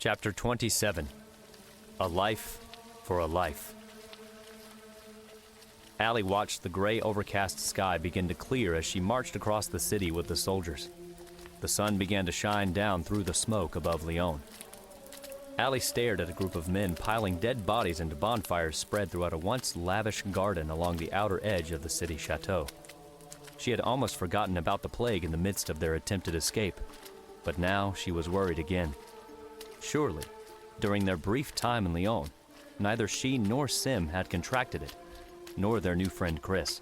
Chapter 27. A Life for a Life. Allie watched the gray, overcast sky begin to clear as she marched across the city with the soldiers. The sun began to shine down through the smoke above Lyon. Allie stared at a group of men piling dead bodies into bonfires spread throughout a once lavish garden along the outer edge of the city chateau. She had almost forgotten about the plague in the midst of their attempted escape, but now she was worried again. Surely, during their brief time in Lyon, neither she nor Sim had contracted it, nor their new friend Chris.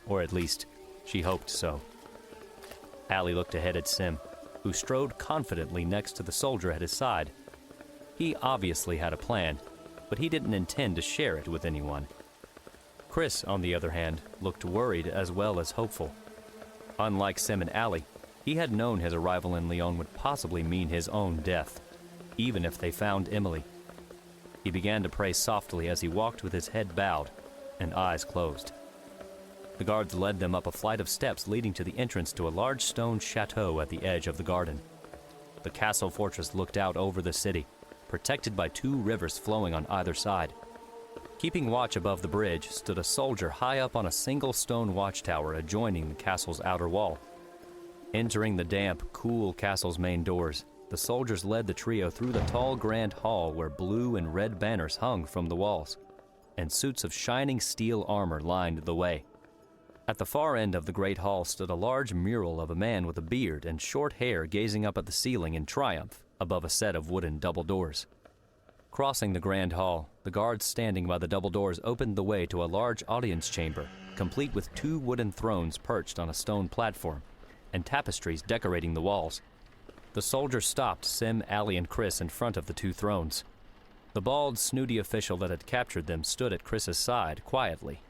Or at least, she hoped so. Allie looked ahead at Sim, who strode confidently next to the soldier at his side. He obviously had a plan, but he didn't intend to share it with anyone. Chris, on the other hand, looked worried as well as hopeful. Unlike Sim and Allie, he had known his arrival in Lyon would possibly mean his own death, even if they found Emily. He began to pray softly as he walked with his head bowed and eyes closed. The guards led them up a flight of steps leading to the entrance to a large stone chateau at the edge of the garden. The castle fortress looked out over the city, protected by two rivers flowing on either side. Keeping watch above the bridge stood a soldier high up on a single stone watchtower adjoining the castle's outer wall. Entering the damp, cool castle's main doors, the soldiers led the trio through the tall grand hall where blue and red banners hung from the walls, and suits of shining steel armor lined the way. At the far end of the great hall stood a large mural of a man with a beard and short hair gazing up at the ceiling in triumph above a set of wooden double doors. Crossing the grand hall, the guards standing by the double doors opened the way to a large audience chamber, complete with two wooden thrones perched on a stone platform, and tapestries decorating the walls. The soldiers stopped Sim, Allie, and Chris in front of the two thrones. The bald, snooty official that had captured them stood at Chris's side quietly.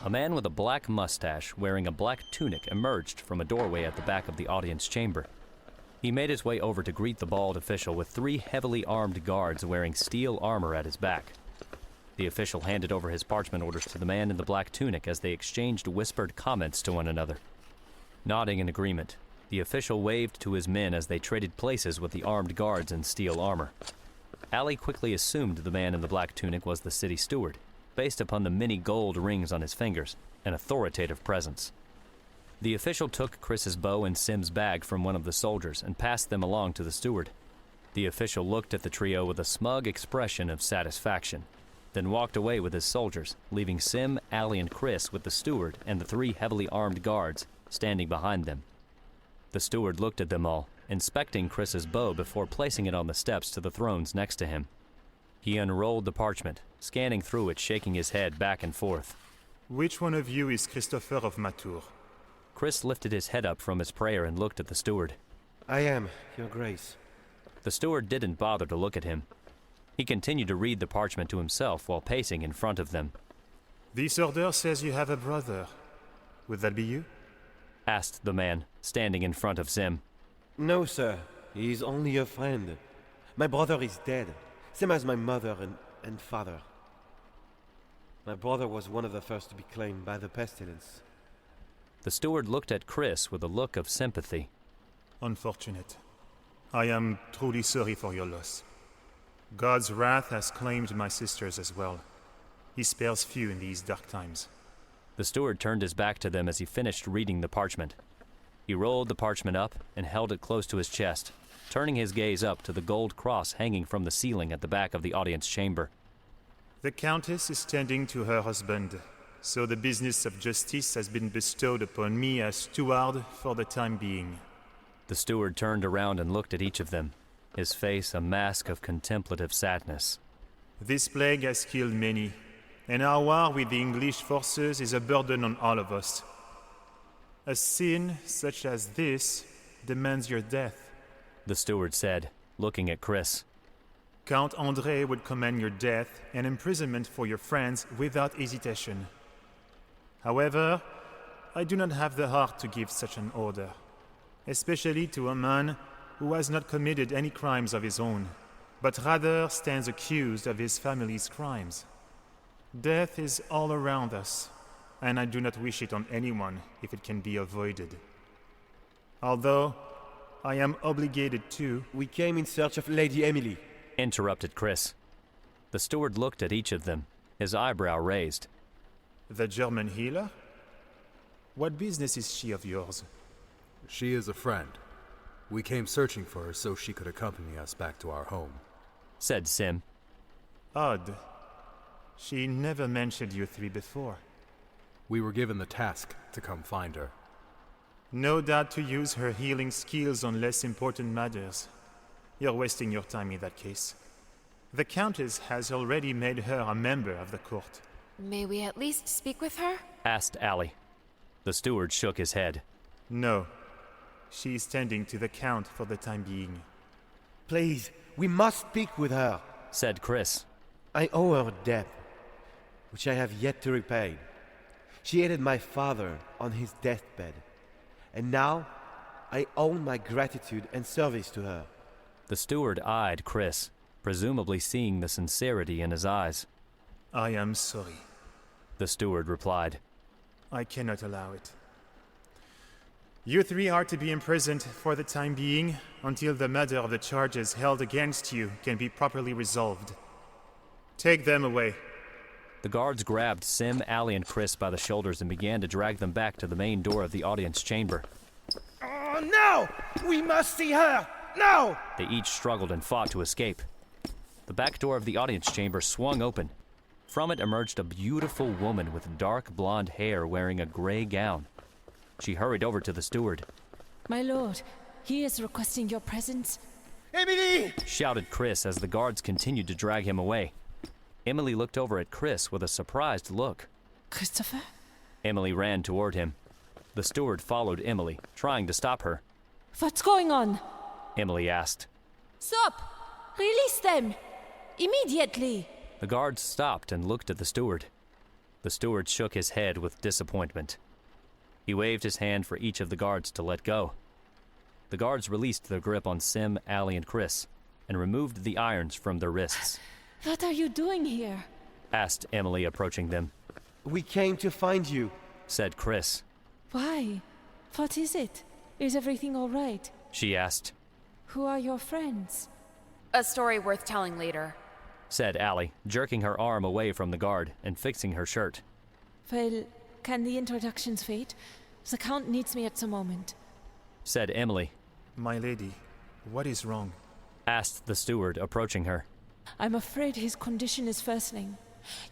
A man with a black mustache wearing a black tunic emerged from a doorway at the back of the audience chamber. He made his way over to greet the bald official with three heavily armed guards wearing steel armor at his back. The official handed over his parchment orders to the man in the black tunic as they exchanged whispered comments to one another. Nodding in agreement, the official waved to his men as they traded places with the armed guards in steel armor. Allie quickly assumed the man in the black tunic was the city steward, based upon the many gold rings on his fingers, an authoritative presence. The official took Chris's bow and Sim's bag from one of the soldiers and passed them along to the steward. The official looked at the trio with a smug expression of satisfaction, then walked away with his soldiers, leaving Sim, Allie, and Chris with the steward and the three heavily armed guards standing behind them. The steward looked at them all, inspecting Chris's bow before placing it on the steps to the thrones next to him. He unrolled the parchment, scanning through it, shaking his head back and forth. Which one of you is Christopher of Matour? Chris lifted his head up from his prayer and looked at the steward. I am, Your Grace. The steward didn't bother to look at him. He continued to read the parchment to himself while pacing in front of them. This order says you have a brother. Would that be you? Asked the man, standing in front of Sim. No, sir. He is only a friend. My brother is dead, same as my mother and father. My brother was one of the first to be claimed by the pestilence. The steward looked at Chris with a look of sympathy. Unfortunate. I am truly sorry for your loss. God's wrath has claimed my sisters as well. He spares few in these dark times. The steward turned his back to them as he finished reading the parchment. He rolled the parchment up and held it close to his chest, turning his gaze up to the gold cross hanging from the ceiling at the back of the audience chamber. The Countess is tending to her husband, so the business of justice has been bestowed upon me as steward for the time being. The steward turned around and looked at each of them, his face a mask of contemplative sadness. This plague has killed many, and our war with the English forces is a burden on all of us. A sin such as this demands your death, the steward said, looking at Chris. Count André would command your death and imprisonment for your friends without hesitation. However, I do not have the heart to give such an order, especially to a man who has not committed any crimes of his own, but rather stands accused of his family's crimes. Death is all around us, and I do not wish it on anyone if it can be avoided. Although, I am obligated to. We came in search of Lady Emily. Interrupted Chris. The steward looked at each of them, his eyebrow raised. The German healer? What business is she of yours? She is a friend. We came searching for her so she could accompany us back to our home. Said Sim. Odd. She never mentioned you three before. We were given the task to come find her. No doubt to use her healing skills on less important matters. You're wasting your time in that case. The Countess has already made her a member of the court. May we at least speak with her? Asked Allie. The steward shook his head. No. She is tending to the Count for the time being. Please, we must speak with her. Said Chris. I owe her a debt, which I have yet to repay. She aided my father on his deathbed, and now I owe my gratitude and service to her. The steward eyed Chris, presumably seeing the sincerity in his eyes. I am sorry. The steward replied. I cannot allow it. You three are to be imprisoned for the time being until the matter of the charges held against you can be properly resolved. Take them away. The guards grabbed Sim, Allie, and Chris by the shoulders and began to drag them back to the main door of the audience chamber. Oh, no! We must see her! No! They each struggled and fought to escape. The back door of the audience chamber swung open. From it emerged a beautiful woman with dark blonde hair wearing a gray gown. She hurried over to the steward. My lord, he is requesting your presence. Emily! Shouted Chris as the guards continued to drag him away. Emily looked over at Chris with a surprised look. Christopher? Emily ran toward him. The steward followed Emily, trying to stop her. What's going on? Emily asked. Stop! Release them! Immediately! The guards stopped and looked at the steward. The steward shook his head with disappointment. He waved his hand for each of the guards to let go. The guards released their grip on Sim, Allie, and Chris, and removed the irons from their wrists. What are you doing here? Asked Emily, approaching them. We came to find you. Said Chris. Why? What is it? Is everything all right? She asked. Who are your friends? A story worth telling later. Said Allie, jerking her arm away from the guard and fixing her shirt. Well, can the introductions wait? The Count needs me at the moment. Said Emily. My lady, what is wrong? Asked the steward, approaching her. I'm afraid his condition is worsening.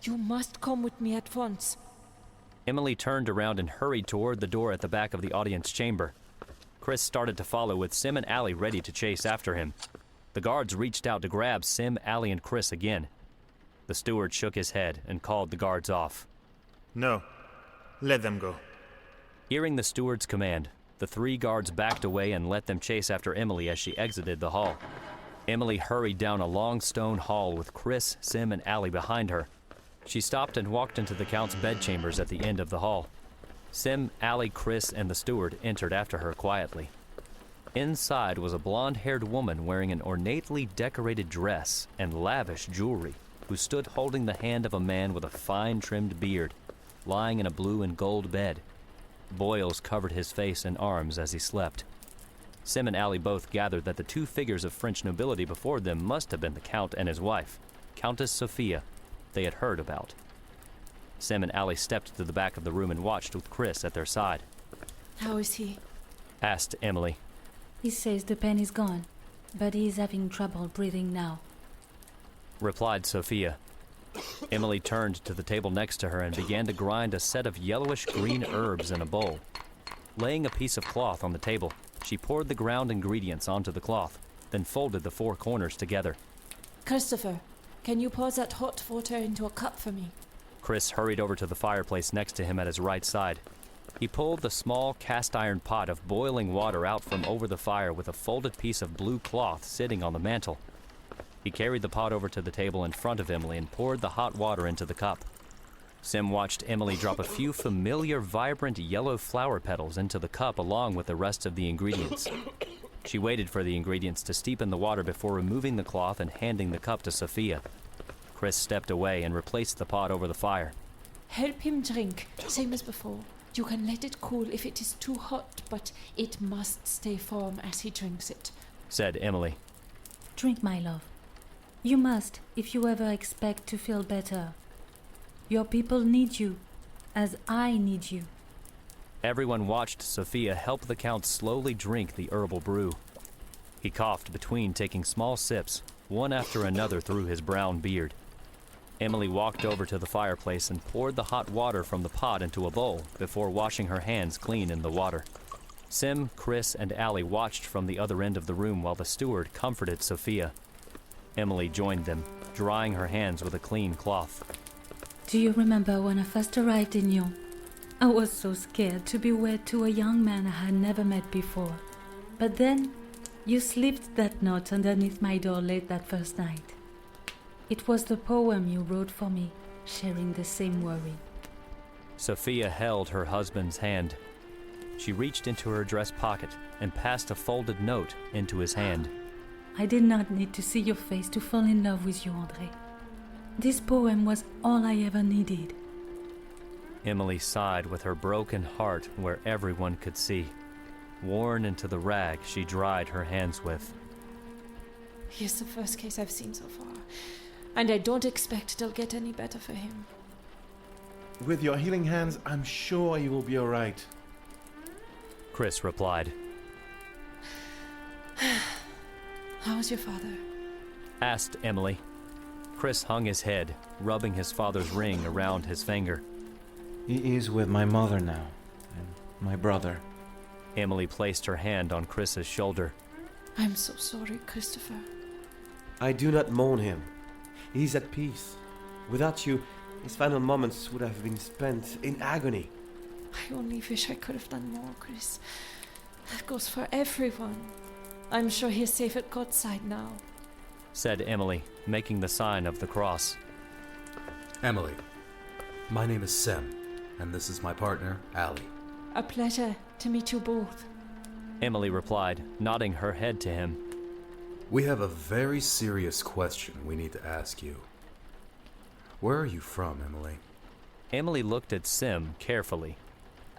You must come with me at once. Emily turned around and hurried toward the door at the back of the audience chamber. Chris started to follow with Sim and Allie ready to chase after him. The guards reached out to grab Sim, Allie, and Chris again. The steward shook his head and called the guards off. No. Let them go. Hearing the steward's command, the three guards backed away and let them chase after Emily as she exited the hall. Emily hurried down a long stone hall with Chris, Sim, and Allie behind her. She stopped and walked into the Count's bedchambers at the end of the hall. Sim, Allie, Chris, and the steward entered after her quietly. Inside was a blonde-haired woman wearing an ornately decorated dress and lavish jewelry, who stood holding the hand of a man with a fine-trimmed beard, lying in a blue and gold bed. Boils covered his face and arms as he slept. Sim and Allie both gathered that the two figures of French nobility before them must have been the Count and his wife, Countess Sophia, they had heard about. Sim and Allie stepped to the back of the room and watched with Chris at their side. How is he? Asked Emily. He says the pain is gone, but he is having trouble breathing now. Replied Sophia. Emily turned to the table next to her and began to grind a set of yellowish-green herbs in a bowl. Laying a piece of cloth on the table, she poured the ground ingredients onto the cloth, then folded the four corners together. Christopher, can you pour that hot water into a cup for me? Chris hurried over to the fireplace next to him at his right side. He pulled the small cast-iron pot of boiling water out from over the fire with a folded piece of blue cloth sitting on the mantel. He carried the pot over to the table in front of Emily and poured the hot water into the cup. Sim watched Emily drop a few familiar, vibrant yellow flower petals into the cup along with the rest of the ingredients. She waited for the ingredients to steep in the water before removing the cloth and handing the cup to Sophia. Chris stepped away and replaced the pot over the fire. Help him drink, same as before. You can let it cool if it is too hot, but it must stay warm as he drinks it, said Emily. Drink, my love. You must, if you ever expect to feel better. Your people need you, as I need you. Everyone watched Sophia help the Count slowly drink the herbal brew. He coughed between taking small sips, one after another through his brown beard. Emily walked over to the fireplace and poured the hot water from the pot into a bowl before washing her hands clean in the water. Sim, Chris, and Allie watched from the other end of the room while the steward comforted Sophia. Emily joined them, drying her hands with a clean cloth. Do you remember when I first arrived in Lyon? I was so scared to be wed to a young man I had never met before. But then, you slipped that note underneath my door late that first night. It was the poem you wrote for me, sharing the same worry. Sophia held her husband's hand. She reached into her dress pocket and passed a folded note into his hand. I did not need to see your face to fall in love with you, André. This poem was all I ever needed. Emily sighed with her broken heart where everyone could see, worn into the rag she dried her hands with. He is the first case I've seen so far, and I don't expect it'll get any better for him. With your healing hands, I'm sure you will be all right. Chris replied. How's your father? Asked Emily. Chris hung his head, rubbing his father's ring around his finger. He is with my mother now, and my brother. Emily placed her hand on Chris's shoulder. I'm so sorry, Christopher. I do not mourn him. He's at peace. Without you, his final moments would have been spent in agony. I only wish I could have done more, Chris. That goes for everyone. I'm sure he's safe at God's side now, said Emily, making the sign of the cross. Emily, my name is Sem, and this is my partner, Allie. A pleasure to meet you both. Emily replied, nodding her head to him. We have a very serious question we need to ask you. Where are you from, Emily? Emily looked at Sim carefully.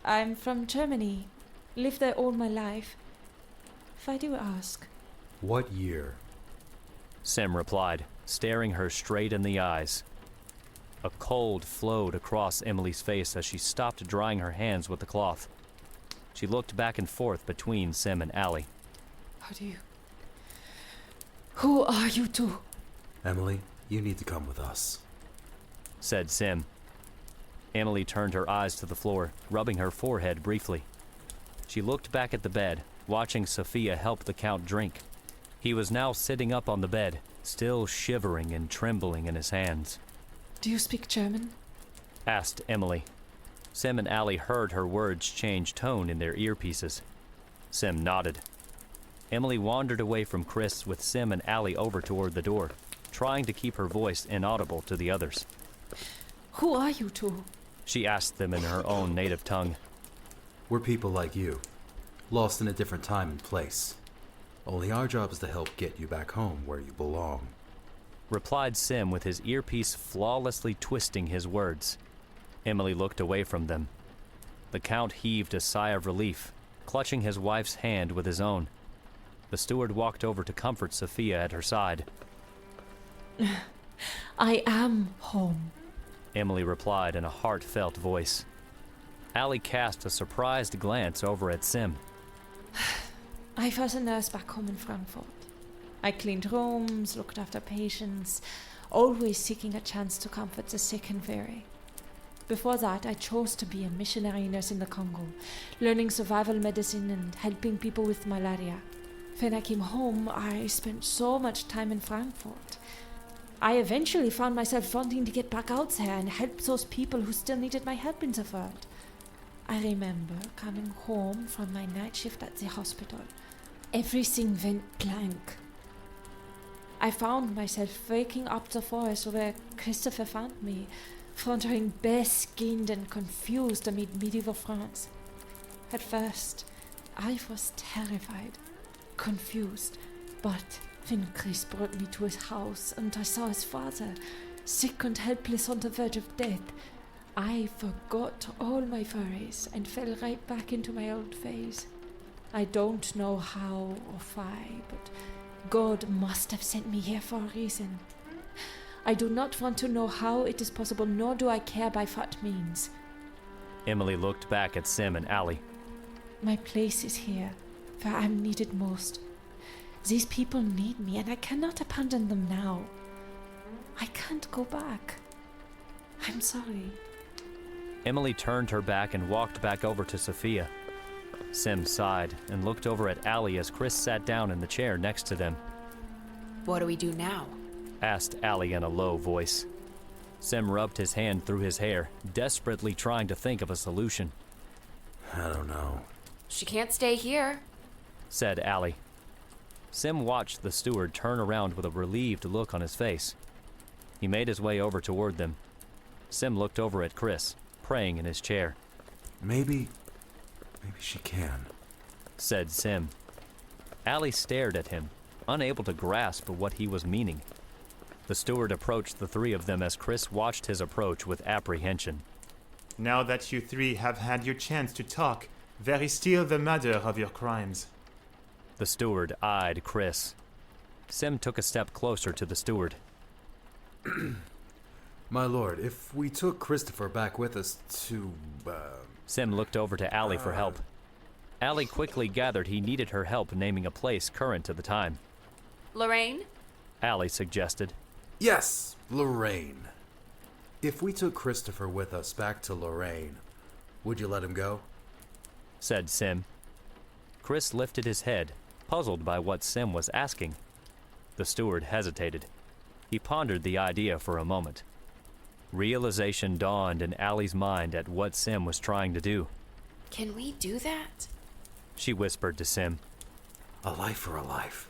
I'm from Germany. Lived there all my life. If I do ask. What year? Sim replied, staring her straight in the eyes. A cold flowed across Emily's face as she stopped drying her hands with the cloth. She looked back and forth between Sim and Allie. Who are you two? Emily, you need to come with us, said Sim. Emily turned her eyes to the floor, rubbing her forehead briefly. She looked back at the bed, watching Sophia help the Count drink. He was now sitting up on the bed, still shivering and trembling in his hands. Do you speak German? Asked Emily. Sim and Allie heard her words change tone in their earpieces. Sim nodded. Emily wandered away from Chris with Sim and Allie over toward the door, trying to keep her voice inaudible to the others. Who are you two? She asked them in her own native tongue. We're people like you, lost in a different time and place. Only our job is to help get you back home where you belong, replied Sim with his earpiece flawlessly twisting his words. Emily looked away from them. The Count heaved a sigh of relief, clutching his wife's hand with his own. The steward walked over to comfort Sophia at her side. I am home, Emily replied in a heartfelt voice. Allie cast a surprised glance over at Sim. I was a nurse back home in Frankfurt. I cleaned rooms, looked after patients, always seeking a chance to comfort the sick and weary. Before that, I chose to be a missionary nurse in the Congo, learning survival medicine and helping people with malaria. When I came home, I spent so much time in Frankfurt. I eventually found myself wanting to get back out there and help those people who still needed my help in the world. I remember coming home from my night shift at the hospital. Everything went blank. I found myself waking up the forest where Christopher found me, wandering bare-skinned and confused amid medieval France. At first, I was terrified, confused, but when Chris brought me to his house and I saw his father, sick and helpless on the verge of death, I forgot all my furries and fell right back into my old phase. I don't know how or why, but God must have sent me here for a reason. I do not want to know how it is possible, nor do I care by what means. Emily looked back at Sim and Allie. My place is here, where I'm needed most. These people need me, and I cannot abandon them now. I can't go back. I'm sorry. Emily turned her back and walked back over to Sophia. Sim sighed and looked over at Allie as Chris sat down in the chair next to them. What do we do now? Asked Allie in a low voice. Sim rubbed his hand through his hair, desperately trying to think of a solution. I don't know, She can't stay here. Said Allie. Sim watched the steward turn around with a relieved look on his face. He made his way over toward them. Sim looked over at Chris, praying in his chair. Maybe she can. Said Sim. Allie stared at him, unable to grasp what he was meaning. The steward approached the three of them as Chris watched his approach with apprehension. Now that you three have had your chance to talk, there is still the matter of your crimes. The steward eyed Chris. Sim took a step closer to the steward. My lord, if we took Christopher back with us to, Sim looked over to Allie for help. Allie quickly gathered he needed her help naming a place current to the time. Lorraine? Allie suggested. Yes, Lorraine. If we took Christopher with us back to Lorraine, would you let him go? Said Sim. Chris lifted his head, puzzled by what Sim was asking. The steward hesitated. He pondered the idea for a moment. Realization dawned in Allie's mind at what Sim was trying to do. Can we do that? She whispered to Sim. A life for a life.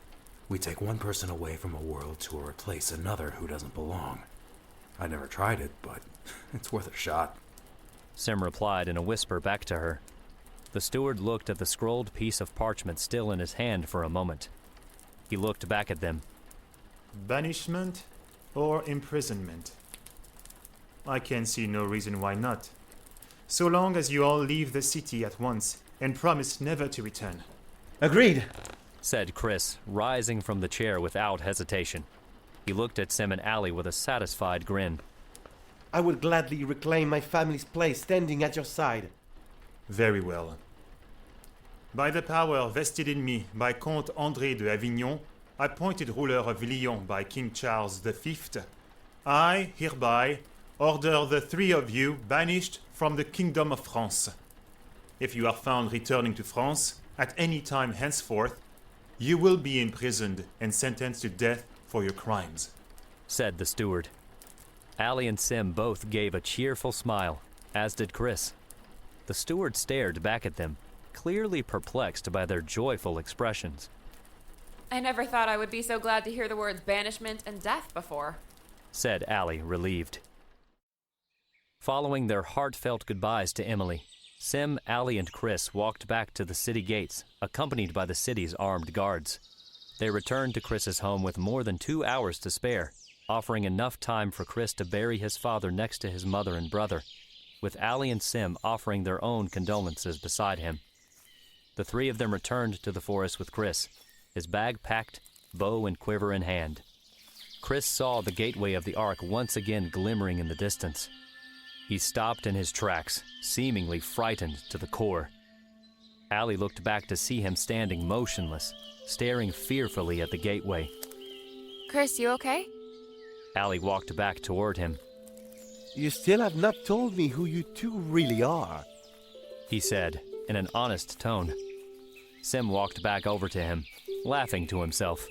We take one person away from a world to replace another who doesn't belong. I never tried it, but it's worth a shot. Sim replied in a whisper back to her. The steward looked at the scrolled piece of parchment still in his hand for a moment. He looked back at them. Banishment or imprisonment? I can see no reason why not. So long as you all leave the city at once and promise never to return. Agreed, Said Chris, rising from the chair without hesitation. He looked at Sim and Allie with a satisfied grin. I would gladly reclaim my family's place standing at your side. Very well. By the power vested in me by Comte André de Avignon, appointed ruler of Lyon by King Charles V, I hereby order the three of you banished from the Kingdom of France. If you are found returning to France at any time henceforth, you will be imprisoned and sentenced to death for your crimes. Said the steward. Allie and Sim both gave a cheerful smile, as did Chris. The steward stared back at them, clearly perplexed by their joyful expressions. I never thought I would be so glad to hear the words banishment and death before. Said Allie, relieved. Following their heartfelt goodbyes to Emily, Sim, Allie, and Chris walked back to the city gates, accompanied by the city's armed guards. They returned to Chris's home with more than 2 hours to spare, offering enough time for Chris to bury his father next to his mother and brother, with Allie and Sim offering their own condolences beside him. The three of them returned to the forest with Chris, his bag packed, bow and quiver in hand. Chris saw the gateway of the Ark once again glimmering in the distance. He stopped in his tracks, seemingly frightened to the core. Allie looked back to see him standing motionless, staring fearfully at the gateway. Chris, you okay? Allie walked back toward him. You still have not told me who you two really are, He said, in an honest tone. Sim walked back over to him, laughing to himself.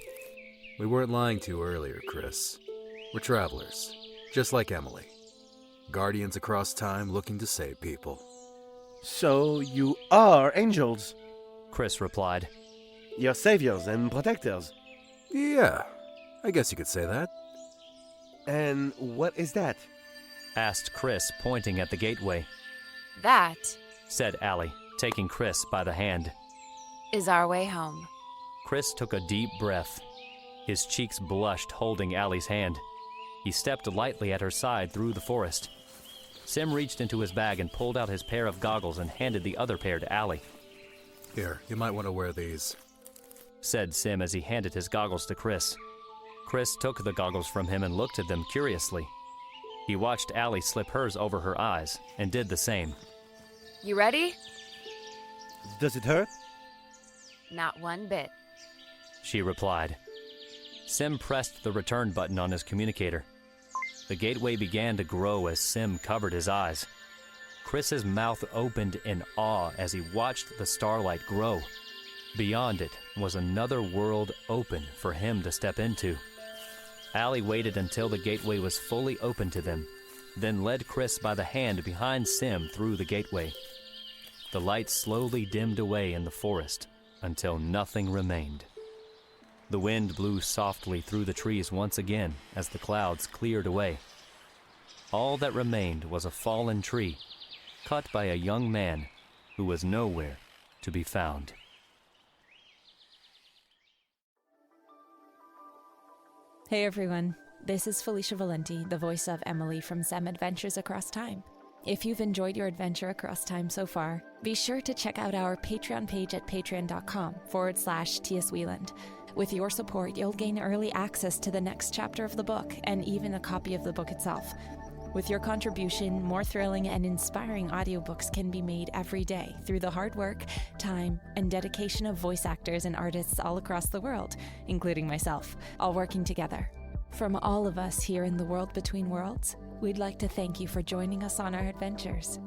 We weren't lying to you earlier, Chris. We're travelers, just like Emily. Guardians across time looking to save people. So you are angels. Chris replied. Your saviors and protectors. Yeah, I guess you could say that. And what is that? Asked Chris, pointing at the gateway. That Said Allie, taking Chris by the hand. is our way home. Chris took a deep breath. His cheeks blushed holding Allie's hand. He stepped lightly at her side through the forest. Sim reached into his bag and pulled out his pair of goggles and handed the other pair to Allie. Here, you might want to wear these, said Sim as he handed his goggles to Chris. Chris took the goggles from him and looked at them curiously. He watched Allie slip hers over her eyes and did the same. You ready? Does it hurt? Not one bit. She replied. Sim pressed the return button on his communicator. The gateway began to grow as Sim covered his eyes. Chris's mouth opened in awe as he watched the starlight grow. Beyond it was another world open for him to step into. Allie waited until the gateway was fully open to them, then led Chris by the hand behind Sim through the gateway. The light slowly dimmed away in the forest until nothing remained. The wind blew softly through the trees once again as the clouds cleared away. All that remained was a fallen tree, cut by a young man who was nowhere to be found. Hey everyone, this is Felicia Valenti, the voice of Emily from Sem Adventures Across Time. If you've enjoyed your adventure across time so far, be sure to check out our Patreon page at patreon.com/TS Wieland. With your support, you'll gain early access to the next chapter of the book and even a copy of the book itself. With your contribution, more thrilling and inspiring audiobooks can be made every day through the hard work, time, and dedication of voice actors and artists all across the world, including myself, all working together. From all of us here in the World Between Worlds, we'd like to thank you for joining us on our adventures.